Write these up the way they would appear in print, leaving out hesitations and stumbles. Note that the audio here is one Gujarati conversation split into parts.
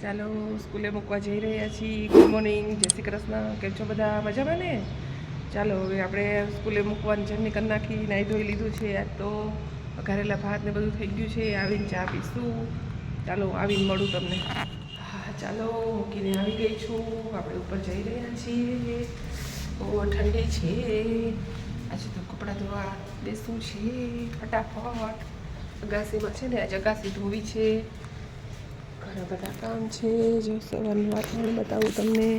ચાલો સ્કૂલે મૂકવા જઈ રહ્યા છીએ. ગુડ મોર્નિંગ, જય શ્રી કૃષ્ણ. કેમ છો બધા? મજામાં ને? ચાલો હવે આપણે સ્કૂલે મૂકવાની જર્ની કરી નાખી. નાહી ધોઈ લીધું છે. આજ તો વઘારેલા ભાત ને બધું થઈ ગયું છે. આવીને ચા પીશું. ચાલો આવીને મળું તમને. હા ચાલો મૂકીને આવી ગઈ છું. આપણે ઉપર જઈ રહ્યા છીએ. બહુ ઠંડી છે. આજે તો કપડાં ધોવા બેસવું છે ફટાફટ. અગાસીમાં છે ને આજે અગાસી ધોવી છે. ઘણા બધા કામ છે. જો સવારનું વાતાવરણ બતાવું તમને.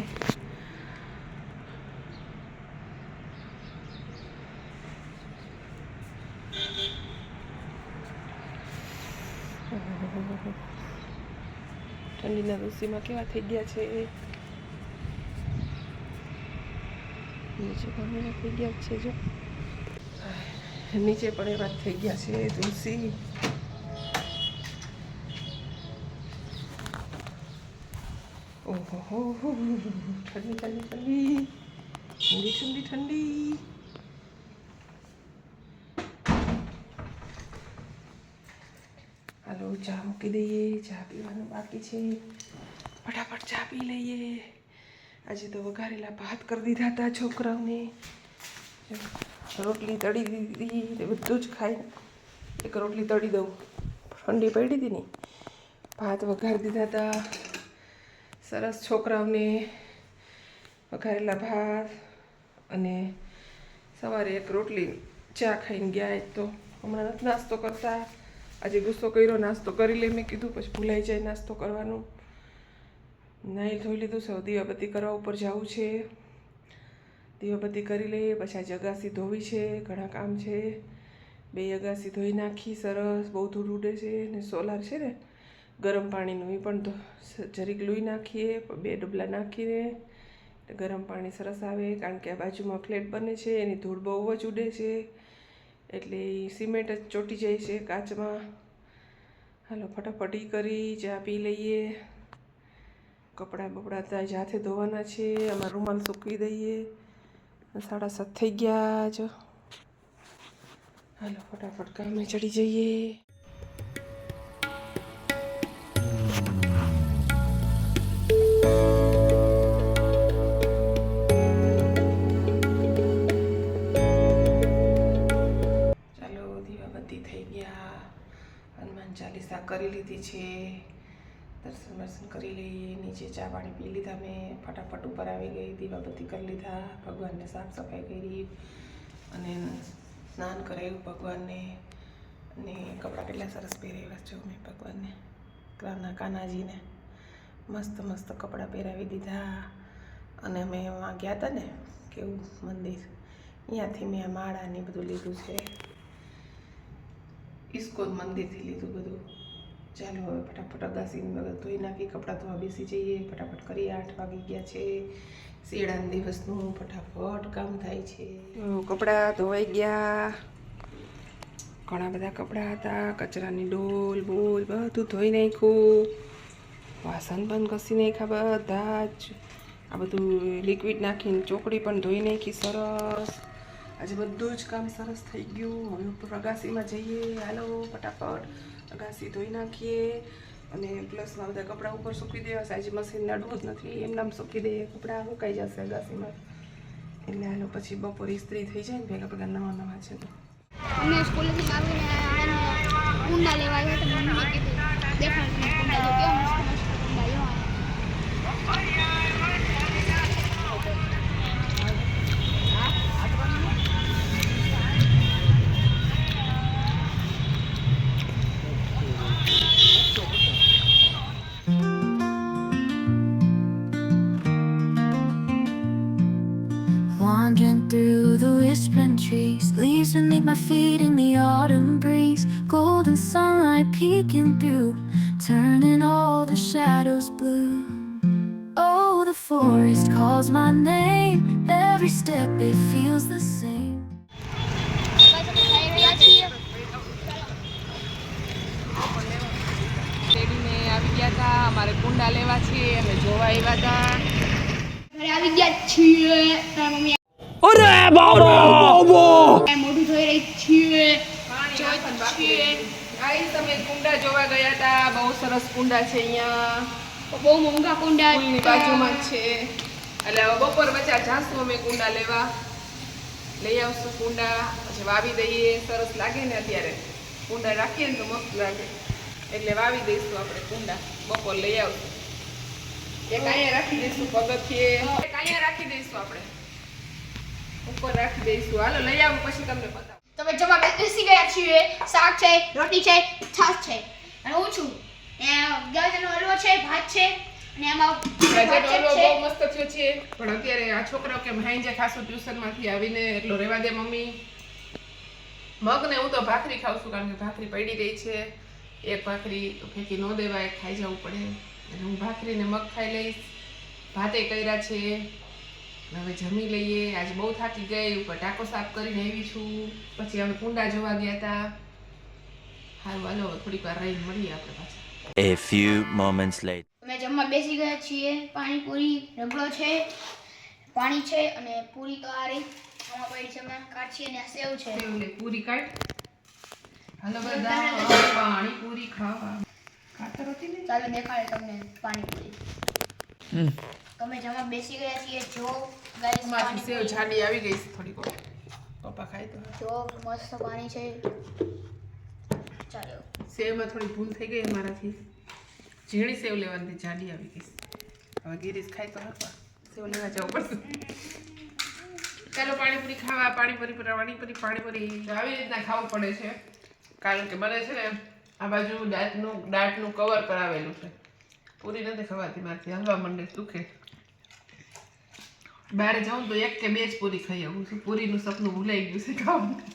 ઠંડીના ઋષિમાં કેવા થઈ ગયા છે. નીચે પણ એવા થઈ ગયા છે. જો નીચે પણ એવા થઈ ગયા છે તુલસી. ઓહો ઠંડી ઠંડી ઠંડી ઠંડી ઠંડી ઠંડી. હાલો ચા મૂકી દઈએ. ચા પીવાનું બાકી છે. ફટાફટ ચા પી લઈએ. આજે તો વઘારેલા ભાત કરી દીધા હતા છોકરાઓને. રોટલી તળી દીધી તે બધું જ ખાઈ. એક રોટલી તળી દઉં, ઠંડી પડી હતી ને. ભાત વઘારી દીધા હતા સરસ છોકરાઓને. વઘારેલા ભાત અને સવારે એક રોટલી ચા ખાઈને ગયા. તો હમણાં નથી નાસ્તો કરતા. આજે ગુસ્સો કર્યો, નાસ્તો કરી લે મેં કીધું, પછી ભૂલાઈ જાય નાસ્તો કરવાનું. નાહી ધોઈ લીધું છે. દીવાબત્તી કરવા ઉપર જવું છે. દીવાબત્તી કરી લઈએ. પછી આજે અગાસી ધોવી છે. ઘણા કામ છે. 2 અગાસી ધોઈ નાખી સરસ. બહુ ધૂળ ઉડે છે. ને સોલાર છે ને ગરમ પાણીનું, એ પણ જરીક લૂઈ નાખીએ. 2 ડબલા નાખીને ગરમ પાણી સરસ આવે. કારણ કે આ બાજુમાં ફ્લેટ બને છે, એની ધૂળ બહુ જ ઉડે છે. એટલે એ સિમેન્ટ જ ચોંટી જાય છે કાચમાં. હાલો ફટાફટ કરી ચા પી લઈએ. કપડાં બપડા ત્યાં જાતે ધોવાના છે. આમાં રૂમાલ સૂકવી દઈએ. 7:30 થઈ ગયા. જો હાલો ફટાફટ કામે ચડી જઈએ. ચાલો દીવાબત્તી થઈ ગયા. હનુમાન ચાલીસા કરી લીધી છે. દર્શન વર્શન કરી લઈએ. નીચે ચા પાણી પી લીધા મેં. ફટાફટ ઉપર આવી ગઈ. દીવાબત્તી કરી લીધા. ભગવાનને સાફ સફાઈ કરી અને સ્નાન કરાવ્યું ભગવાનને. અને કપડાં કેટલા સરસ પહેરાવ્યા છો મેં ભગવાનને. કાનાજીને મસ્ત મસ્ત કપડાં પહેરાવી દીધા. અને અમે એમાં ગયા હતા ને કેવું મંદિર, અહીંયાથી મેં આ માળા ને બધું લીધું છે. ઇસ્કોન મંદિરથી લીધું બધું. ચાલો હવે ફટાફટ અગાસીને બધું ધોઈ નાખી. કપડાં ધોવા બેસી જઈએ. ફટાફટ કરીએ. 8 વાગી ગયા છે. શિયાળાના દિવસનું ફટાફટ કામ થાય છે. કપડાં ધોવાઈ ગયા. ઘણા બધા કપડાં હતા. કચરાની ડોલ બોલ બધું ધોઈ નાખ્યું. વાસણ પણ ઘસી નાખ્યા બધા જ. આ બધું લિક્વિડ નાખીને ચોકડી પણ ધોઈ નાખી સરસ. આજે બધું જ કામ સરસ થઈ ગયું. હવે ઉપર અગાસીમાં જઈએ. હાલો ફટાફટ અગાસી ધોઈ નાખીએ. અને પ્લસમાં બધા કપડાં ઉપર સૂકી દેવા. આજે મશીન નડવું જ નથી. એમનામ સૂકી દઈએ. કપડાં સુકાઈ જશે અગાસીમાં. એટલે હાલો પછી બપોર ઇસ્ત્રી થઈ જાય ને ભેગા ભેગા નવા નવા છે તો. અમે સ્કૂલેથી આવીને કુંડા લેવા આવ્યા હતા. મમ્મીએ કીધું દેખાડ તમે કુંડા લો, કેવા મસ્ત મસ્ત કુંડા લો. Wandering through the whispering trees, leaves beneath my feet in the autumn breeze. Golden sunlight peeking through, turning all the shadows blue. Oh, the forest calls my name. Every step it feels the same. ડેડીને આવી ગયા હતા. અમારે કુંડા લેવા છે. અમે જોવા આવ્યા હતા. ઘરે આવી ગયા છીએ. તારા મમ્મી અરે બાબા મોઢું ધોઈ રહી છીએ. ગાઈસ તમે કુંડા જોવા ગયા હતા. બહુ સરસ કુંડા છે અહીંયા. બહુ મોંઘા કુંડા સ્કૂલની બાજુમાં જ છે એટલે હવે બપોર બચા જાશું અમે કુંડા લેવા લઈ આવશું કુંડા પછી વાવી દઈએ સરસ લાગે ને અત્યારે કુંડા રાખીએ ને તો મસ્ત લાગે એટલે વાવી દઈશું આપણે કુંડા બપોર લઈ આવશું એક અહીંયા રાખી દઈશું પગથિયે એક અહીંયા રાખી દઈશું આપણે ઉપર રાખી દઈશું હાલો લઈ આવું પછી તમને બતાવું તમે જમવા બેસી ગયા છીએ શાક છે રોટી છે છાશ છે અને હું છું ગાજરનો હલવો છે ભાત છે અને આમાં ગાજરનો હલવો બહુ મસ્ત થયો છે પણ અત્યારે આ છોકરો કે હાંજે ખાસું ટ્યુશનમાંથી આવીને એટલો રહેવા દે મમ્મી મગ ને હું તો ભાખરી ખાઉં છું કારણ કે ભાખરી પડી રહી છે એક ભાખરી ફેંકી ન દેવાય ખાઈ જવું પડે એટલે હું ભાખરી ને મગ ખાઈ લઈશ ભાતે કર્યા છે હવે જમી લઈએ આજે બહુ થાકી ગઈ ઉપર ટાંકો સાફ કરીને આવી છું પછી અમે કુંડા જોવા ગયા હતા હારું હાલો થોડીક વાર રહીને મળીએ આપણે પાછા A few moments later. અમે જમવા બેસી ગયા છીએ પાણીપુરી રગડો છે પાણી છે અને પૂરી તો આ રહી આમાં પડી છે હમણાં કાચી અને આ સેવ છે એટલે પૂરી કાઢ હાલો બધા પાણી પૂરી ખાવા ખાતર હતી ને ચાલો દેખાડે તમને પાણીપુરી તમે જમવા બેસી ગયા છીએ જો ગાઈસ માથી સેવ જાડી આવી ગઈ છે થોડીક પપ્પા ખાય તો જો મસ્ત પાણી છે ચાલો સેવમાં થોડી ભૂલ થઈ ગઈ અમારાથી ઝીણી સેવ લેવાની જાડી આવી ગઈ હવે ગિરીશ ખાય તો હરવા સેવ લેવા જવું પડશે ચાલો પાણીપુરી ખાવા પાણીપુરી આવી રીતના ખાવું પડે છે કારણ કે મને છે ને આ બાજુ દાંતનું કવર કરાવેલું છે પૂરી નથી ખવાતી મારથી હલવા મંડે દુખે બહાર જાઉં તો એક કે બે જ પૂરી ખાઈ આવું છું પૂરીનું સપનું ભૂલાઈ ગયું છે ખાવાનું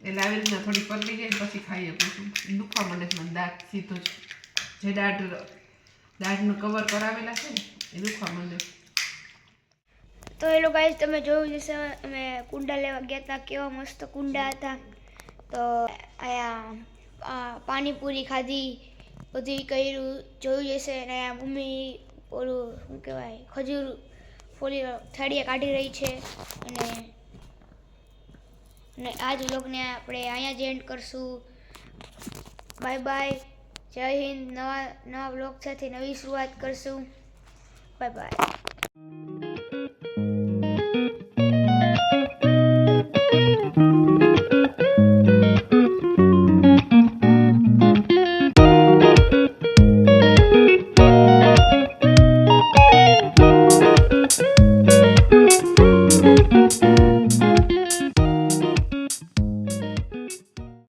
એટલે આવી રીતના થોડી પતલી જાય પછી ખાઈ આપું છું દુખવા માંડે છે મને દાંત સીધો જ જે દાંતનું કવર કરાવેલા છે ને એ દુખવા માંડે તો હેલો ગાઈસ તમે જોયું જશે અમે કુંડા લેવા ગયા હતા કેવા મસ્ત કુંડા હતા તો અહીંયા પાણીપુરી ખાધી બધું કર્યું જોયું જશે અને આ મમ્મી ઓલું શું કહેવાય ખજૂર ફોલી થાળીયા કાઢી રહી છે અને આ જ વ્લોગને આપણે અહીંયા જ એન્ડ કરશું બાય બાય જય હિન્દ નવા વ્લોગ સાથે નવી શરૂઆત કરશું બાય બાય